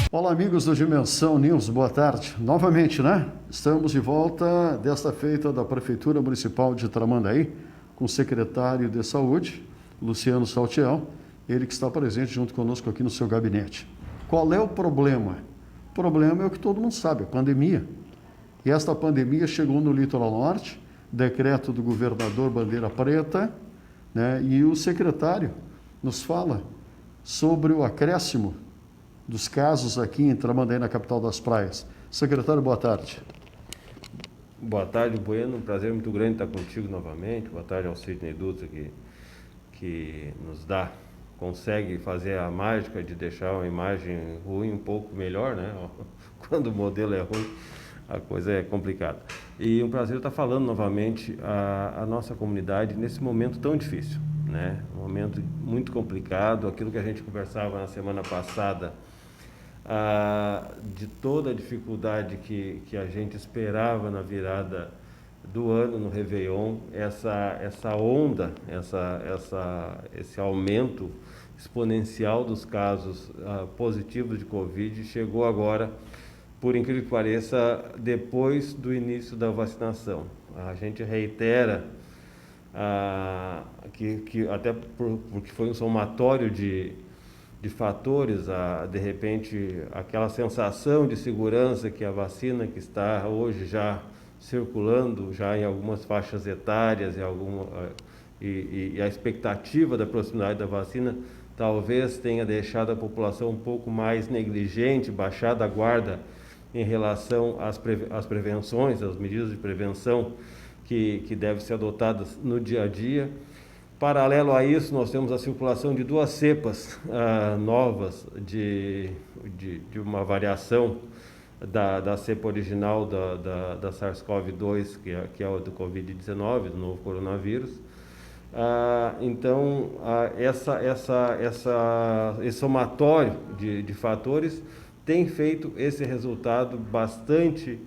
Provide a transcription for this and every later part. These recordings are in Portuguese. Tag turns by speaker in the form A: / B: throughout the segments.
A: Olá, amigos do Dimensão News, boa tarde. Novamente, né? Estamos de volta, desta feita, da Prefeitura Municipal de Tramandaí, com o secretário de Saúde, Luciano Saltiel, ele que está presente junto conosco aqui no seu gabinete. Qual é o problema? O problema é o que todo mundo sabe, a pandemia. E esta pandemia chegou no Litoral Norte, decreto do governador Bandeira Preta, né? E o secretário nos fala sobre o acréscimo dos casos aqui em Tramandaí, na capital das praias. Secretário, boa tarde.
B: Boa tarde, Bueno. Um prazer muito grande estar contigo novamente. Boa tarde ao Sidney Dutra, que consegue fazer a mágica de deixar uma imagem ruim um pouco melhor, né? Quando o modelo é ruim, a coisa é complicada. E um prazer estar falando novamente a nossa comunidade nesse momento tão difícil, né? Um momento muito complicado, aquilo que a gente conversava na semana passada, de toda a dificuldade que a gente esperava na virada do ano, no Réveillon, essa onda, esse aumento exponencial dos casos positivos de Covid chegou agora, por incrível que pareça, depois do início da vacinação. A gente reitera que até porque foi um somatório de fatores, de repente aquela sensação de segurança que a vacina que está hoje já circulando já em algumas faixas etárias e a expectativa da proximidade da vacina talvez tenha deixado a população um pouco mais negligente, baixado a guarda em relação às prevenções, às medidas de prevenção que devem ser adotadas no dia a dia. Paralelo a isso, nós temos a circulação de duas cepas novas de uma variação da cepa original da SARS-CoV-2, que é o do Covid-19, do novo coronavírus. Então, esse somatório de fatores tem feito esse resultado bastante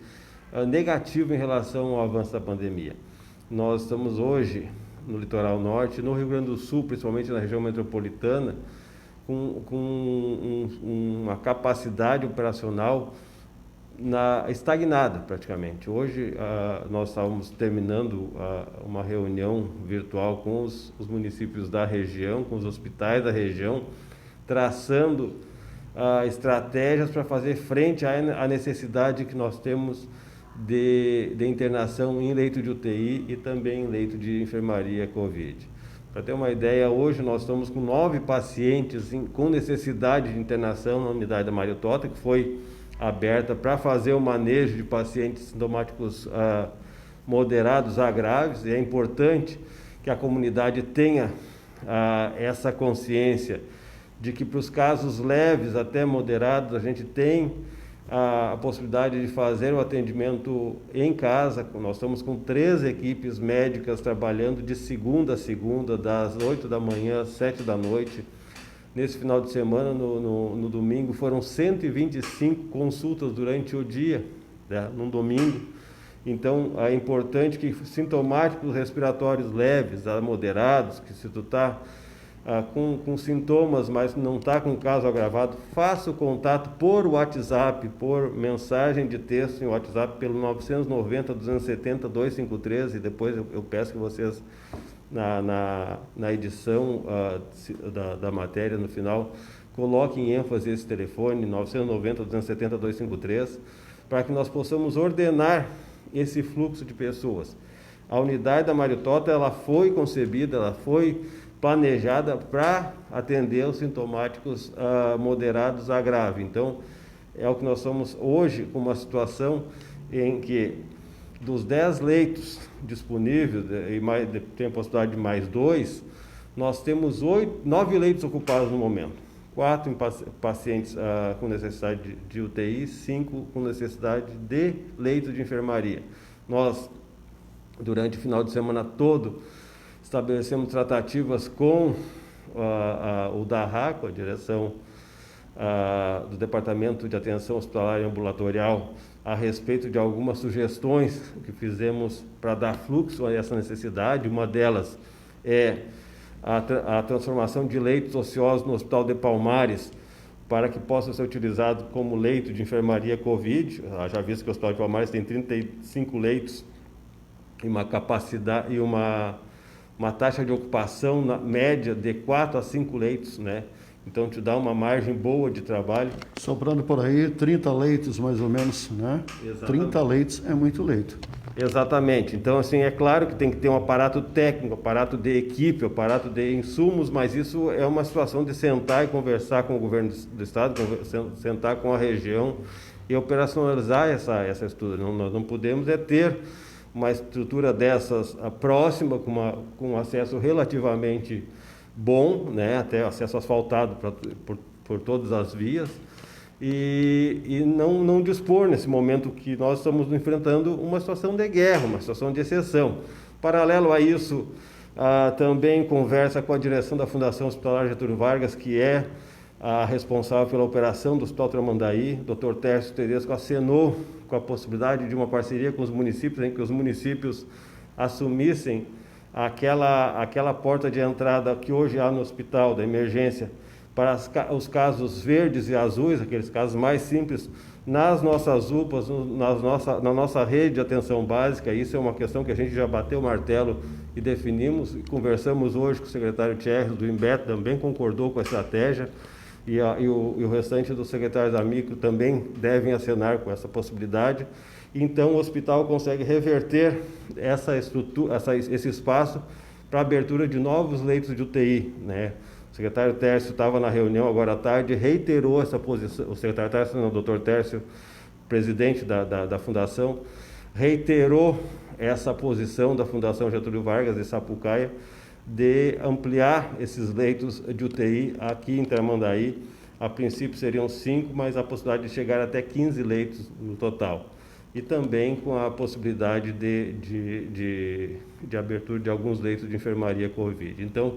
B: negativo em relação ao avanço da pandemia. Nós estamos hoje no Litoral Norte, no Rio Grande do Sul, principalmente na região metropolitana, com uma capacidade operacional estagnada praticamente. Hoje nós estávamos terminando uma reunião virtual com os municípios da região, com os hospitais da região, traçando estratégias para fazer frente à necessidade que nós temos de internação em leito de UTI e também em leito de enfermaria Covid. Para ter uma ideia, hoje nós estamos com 9 pacientes com necessidade de internação na unidade da Mariotota, que foi aberta para fazer o manejo de pacientes sintomáticos moderados a graves, e é importante que a comunidade tenha essa consciência de que para os casos leves até moderados a gente tem a possibilidade de fazer o atendimento em casa. Nós estamos com 3 equipes médicas trabalhando de segunda a segunda, das 8 da manhã às 7 da noite. Nesse final de semana, no domingo, foram 125 consultas durante o dia, né, num domingo. Então, é importante que sintomáticos respiratórios leves a moderados, que se tu está com sintomas, mas não está com caso agravado, faça o contato por WhatsApp, por mensagem de texto em WhatsApp pelo 990-270-253, e depois eu peço que vocês, na edição da matéria, no final, coloquem em ênfase esse telefone, 990-270-253, para que nós possamos ordenar esse fluxo de pessoas. A unidade da Mariotota, ela foi concebida, ela foi planejada para atender os sintomáticos moderados a grave. Então, é o que nós estamos hoje com uma situação em que dos 10 leitos disponíveis, e tem a possibilidade de mais 2, nós temos 9 leitos ocupados no momento. 4 pacientes com necessidade de UTI, 5 com necessidade de leito de enfermaria. Nós, durante o final de semana todo, estabelecemos tratativas com o DARRA, com a direção do Departamento de Atenção Hospitalar e Ambulatorial, a respeito de algumas sugestões que fizemos para dar fluxo a essa necessidade. Uma delas é a transformação de leitos ociosos no Hospital de Palmares para que possa ser utilizado como leito de enfermaria Covid. Já visto que o Hospital de Palmares tem 35 leitos e uma capacidade e uma taxa de ocupação média de 4 a 5 leitos, né? Então te dá uma margem boa de trabalho.
A: Sobrando por aí 30 leitos mais ou menos, né?
B: Exatamente.
A: 30 leitos é muito leito.
B: Exatamente. Então, assim, é claro que tem que ter um aparato técnico, aparato de equipe, aparato de insumos, mas isso é uma situação de sentar e conversar com o governo do estado, sentar com a região e operacionalizar essa estrutura. Nós não podemos ter uma estrutura dessas próxima, com acesso relativamente bom, né, até acesso asfaltado por todas as vias, e não dispor, nesse momento que nós estamos enfrentando, uma situação de guerra, uma situação de exceção. Paralelo a isso, também conversa com a direção da Fundação Hospitalar Getúlio Vargas, que é a responsável pela operação do Hospital Tramandaí. Dr. Tércio Tedesco acenou com a possibilidade de uma parceria com os municípios, em que os municípios assumissem aquela porta de entrada que hoje há no hospital da emergência, para os casos verdes e azuis, aqueles casos mais simples, nas nossas UPAs, na nossa rede de atenção básica. Isso é uma questão que a gente já bateu o martelo e definimos, e conversamos hoje com o secretário Thierry do INBET, também concordou com a estratégia, e o restante dos secretários da micro também devem acenar com essa possibilidade. Então o hospital consegue reverter essa estrutura, esse espaço para a abertura de novos leitos de UTI, né? O secretário Tércio estava na reunião agora à tarde, reiterou essa posição. O secretário Tércio, não, o doutor Tércio, presidente da Fundação, reiterou essa posição da Fundação Getúlio Vargas de Sapucaia, de ampliar esses leitos de UTI aqui em Tramandaí. A princípio seriam 5, mas a possibilidade de chegar até 15 leitos no total. E também com a possibilidade de abertura de alguns leitos de enfermaria Covid. Então,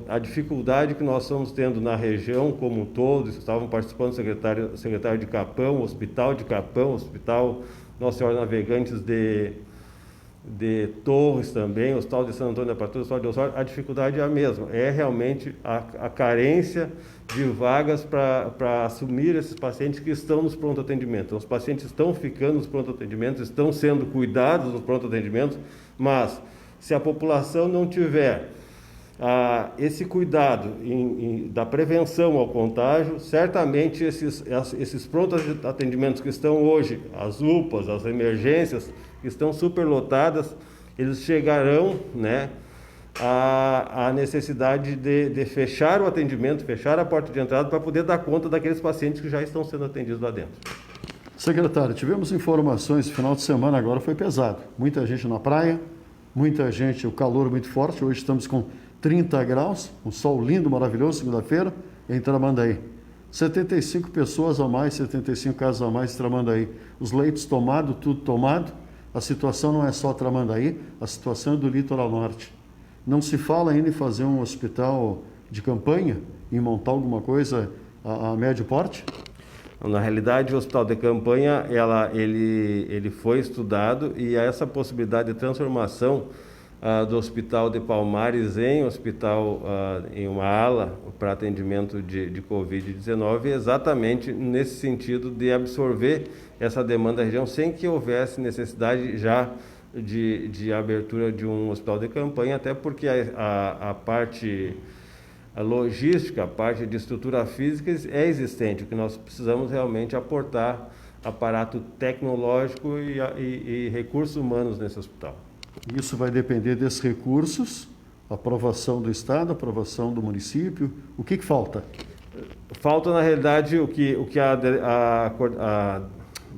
B: a dificuldade que nós estamos tendo na região como um todo, estavam participando o secretário de Capão, o Hospital de Capão, o Hospital Nossa Senhora Navegantes de Torres também, o Hospital de Santo Antônio da Patrulha, o Hospital de Osório, a dificuldade é a mesma, é realmente a carência de vagas para assumir esses pacientes que estão nos pronto-atendimentos. Então, os pacientes estão ficando nos pronto-atendimentos, estão sendo cuidados nos pronto-atendimentos, mas se a população não tiver esse cuidado da prevenção ao contágio, certamente esses prontos atendimentos que estão hoje, as UPAs, as emergências, que estão superlotadas, eles chegarão, né, à necessidade de fechar o atendimento, fechar a porta de entrada para poder dar conta daqueles pacientes que já estão sendo atendidos lá dentro.
A: Secretário, tivemos informações, final de semana agora foi pesado. Muita gente na praia, muita gente, o calor muito forte, hoje estamos com 30 graus, um sol lindo, maravilhoso, segunda-feira, em Tramandaí. 75 pessoas a mais, 75 casos a mais em Tramandaí. Os leitos tomados, tudo tomado. A situação não é só Tramandaí, a situação é do litoral norte. Não se fala ainda em fazer um hospital de campanha, em montar alguma coisa a médio porte?
B: Na realidade, o hospital de campanha, ele foi estudado, e essa possibilidade de transformação do Hospital de Palmares em hospital, em uma ala para atendimento de Covid-19, exatamente nesse sentido de absorver essa demanda da região, sem que houvesse necessidade já de abertura de um hospital de campanha, até porque a parte logística, a parte de estrutura física é existente. O que nós precisamos realmente aportar aparato tecnológico e recursos humanos nesse hospital.
A: Isso vai depender desses recursos, aprovação do Estado, aprovação do município. O que falta?
B: Falta, na realidade, o que a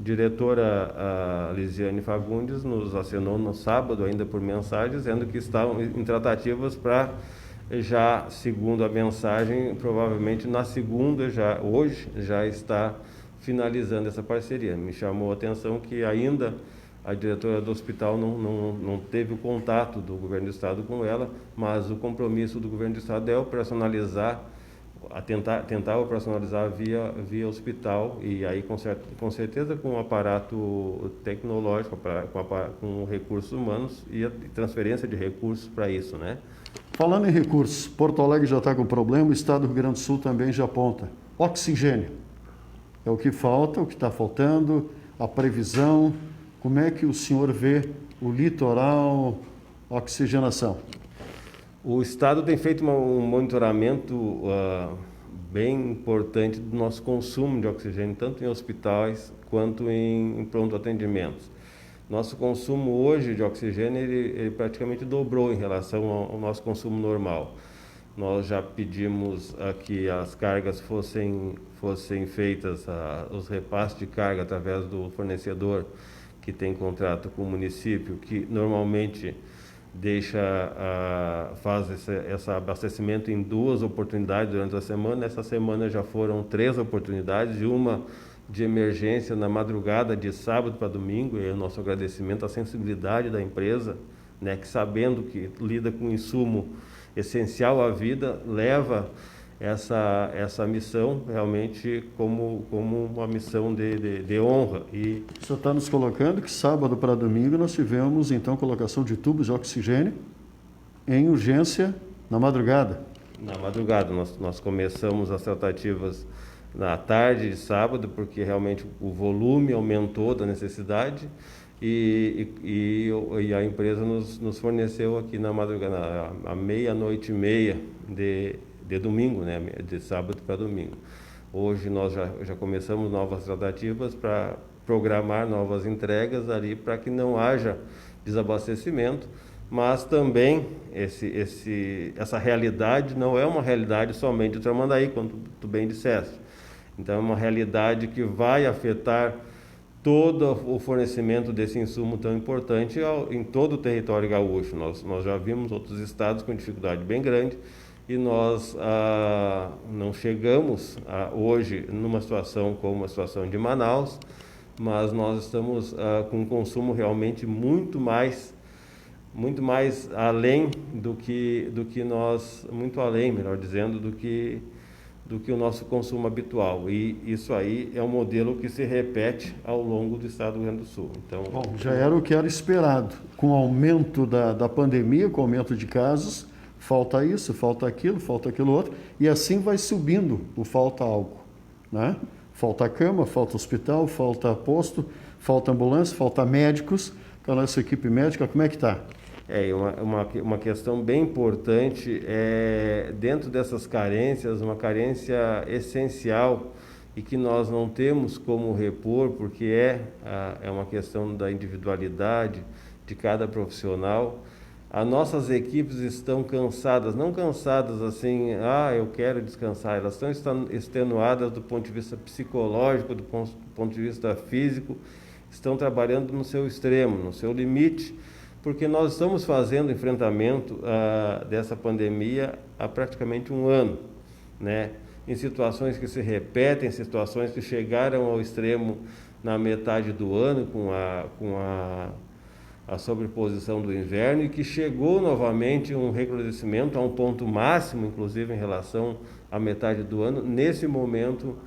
B: diretora Lisiane Fagundes nos acenou no sábado, ainda por mensagem, dizendo que estavam em tratativas para, já segundo a mensagem, provavelmente na segunda, hoje, já está finalizando essa parceria. Me chamou a atenção que ainda a diretora do hospital não teve o contato do governo do estado com ela, mas o compromisso do governo do estado é operacionalizar, tentar operacionalizar via hospital, e aí com certeza com um aparato tecnológico, com recursos humanos e a transferência de recursos para isso, né?
A: Falando em recursos, Porto Alegre já está com problema, o estado do Rio Grande do Sul também já aponta. Oxigênio. É o que falta, o que está faltando, a previsão. Como é que o senhor vê o litoral, oxigenação?
B: O Estado tem feito um monitoramento bem importante do nosso consumo de oxigênio, tanto em hospitais quanto em pronto atendimentos. Nosso consumo hoje de oxigênio ele praticamente dobrou em relação ao nosso consumo normal. Nós já pedimos que as cargas fossem feitas, os repasses de carga através do fornecedor que tem contrato com o município, que normalmente faz esse abastecimento em 2 oportunidades durante a semana. Essa semana já foram 3 oportunidades, e uma de emergência na madrugada de sábado para domingo. E o nosso agradecimento à sensibilidade da empresa, né, que sabendo que lida com insumo essencial à vida, leva essa missão realmente como uma missão de honra. E
A: o senhor está nos colocando que sábado para domingo nós tivemos então colocação de tubos de oxigênio em urgência na madrugada.
B: Na madrugada nós começamos as tratativas na tarde de sábado, porque realmente o volume aumentou da necessidade, e a empresa nos forneceu aqui na madrugada, à meia-noite e meia de domingo, né, de sábado para domingo. Hoje nós já começamos novas tratativas para programar novas entregas ali, para que não haja desabastecimento, mas também essa realidade não é uma realidade somente do Tramandaí, como tu bem disseste. Então é uma realidade que vai afetar todo o fornecimento desse insumo tão importante em todo o território gaúcho. Nós já vimos outros estados com dificuldade bem grande, e nós não chegamos hoje numa situação como a situação de Manaus, mas nós estamos com um consumo realmente muito mais além muito além, melhor dizendo, do que o nosso consumo habitual. E isso aí é um modelo que se repete ao longo do estado do Rio Grande do Sul. Então,
A: bom, já era o que era esperado. Com o aumento da pandemia, com o aumento de casos, falta isso, falta aquilo outro, e assim vai subindo o falta algo, né? Falta cama, falta hospital, falta posto, falta ambulância, falta médicos. Com a nossa equipe médica, como é que está?
B: Uma questão bem importante dentro dessas carências, uma carência essencial e que nós não temos como repor, porque é uma questão da individualidade de cada profissional. As nossas equipes estão cansadas, não cansadas assim, eu quero descansar, elas estão extenuadas do ponto de vista psicológico, do ponto de vista físico, estão trabalhando no seu extremo, no seu limite, porque nós estamos fazendo enfrentamento dessa pandemia há praticamente um ano, né? Em situações que se repetem, situações que chegaram ao extremo na metade do ano com a sobreposição do inverno, e que chegou novamente um recrudescimento a um ponto máximo, inclusive em relação à metade do ano, nesse momento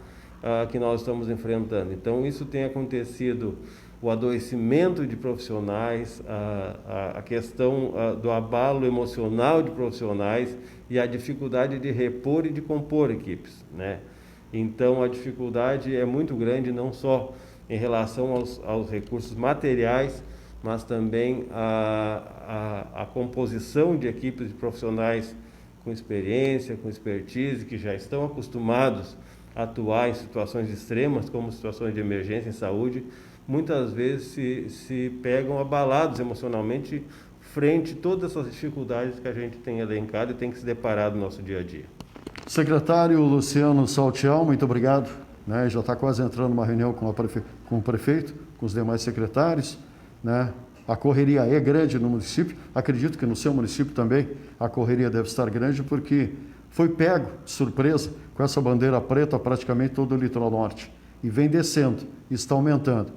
B: que nós estamos enfrentando. Então isso tem acontecido, o adoecimento de profissionais, a questão do abalo emocional de profissionais e a dificuldade de repor e de compor equipes, né? Então a dificuldade é muito grande, não só em relação aos recursos materiais, mas também a composição de equipes de profissionais com experiência, com expertise, que já estão acostumados a atuar em situações extremas, como situações de emergência em saúde, muitas vezes se pegam abalados emocionalmente frente a todas essas dificuldades que a gente tem elencado e tem que se deparar no nosso dia a dia.
A: Secretário Luciano Saltiel, muito obrigado, né? Já está quase entrando numa reunião com o prefeito, com os demais secretários, né? A correria é grande no município, acredito que no seu município também a correria deve estar grande, porque foi pego de surpresa com essa bandeira preta praticamente todo o litoral norte, e vem descendo, está aumentando,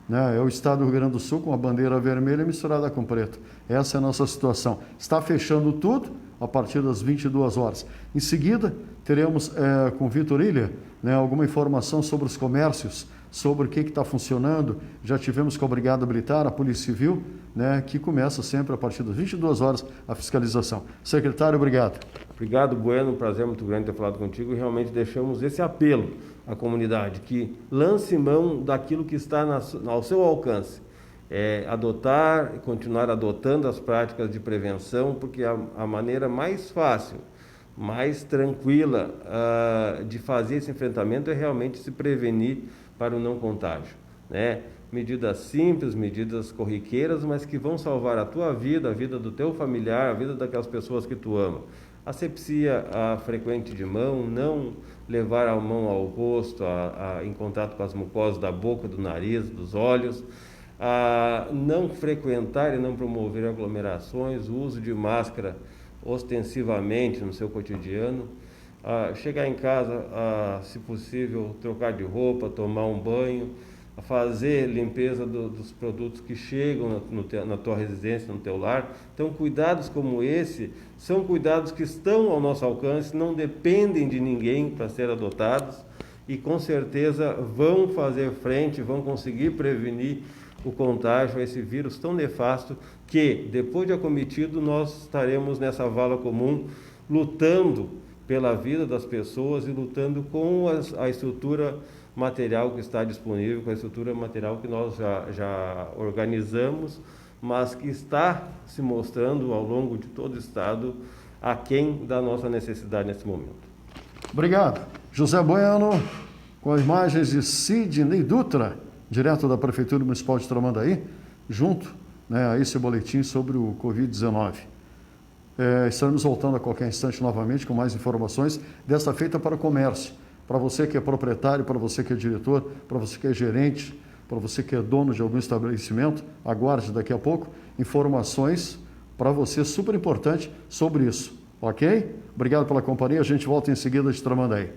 A: né? É o estado do Rio Grande do Sul com a bandeira vermelha misturada com preto. Essa é a nossa situação. Está fechando tudo a partir das 22 horas. Em seguida, teremos com Vitor Ilha, né, alguma informação sobre os comércios sobre o que está funcionando. Já tivemos com a Brigada Militar, a Polícia Civil, né, que começa sempre a partir das 22 horas a fiscalização. Secretário, obrigado.
B: Obrigado, Bueno, um prazer muito grande ter falado contigo, e realmente deixamos esse apelo à comunidade, que lance mão daquilo que está ao seu alcance. Adotar e continuar adotando as práticas de prevenção, porque a maneira mais fácil, mais tranquila de fazer esse enfrentamento é realmente se prevenir para o não contágio, né? Medidas simples, medidas corriqueiras, mas que vão salvar a tua vida, a vida do teu familiar, a vida daquelas pessoas que tu ama. Asepsia frequente de mão, não levar a mão ao rosto, em contato com as mucosas da boca, do nariz, dos olhos, não frequentar e não promover aglomerações, o uso de máscara ostensivamente no seu cotidiano, chegar em casa, se possível, trocar de roupa, tomar um banho, fazer limpeza dos produtos que chegam na tua residência, no teu lar. Então, cuidados como esse são cuidados que estão ao nosso alcance, não dependem de ninguém para ser adotados e com certeza vão fazer frente, vão conseguir prevenir o contágio a esse vírus tão nefasto que, depois de acometido, nós estaremos nessa vala comum, lutando pela vida das pessoas e lutando com a estrutura material que está disponível, com a estrutura material que nós já organizamos, mas que está se mostrando ao longo de todo o estado aquém da nossa necessidade nesse momento.
A: Obrigado. José Bueno, com as imagens de Sidney Dutra, direto da Prefeitura Municipal de Tramandaí, junto, né, a esse boletim sobre o Covid-19. Estaremos voltando a qualquer instante novamente com mais informações, desta feita para o comércio. Para você que é proprietário, para você que é diretor, para você que é gerente, para você que é dono de algum estabelecimento, aguarde daqui a pouco informações para você super importante sobre isso, ok? Obrigado pela companhia, a gente volta em seguida de Tramandaí.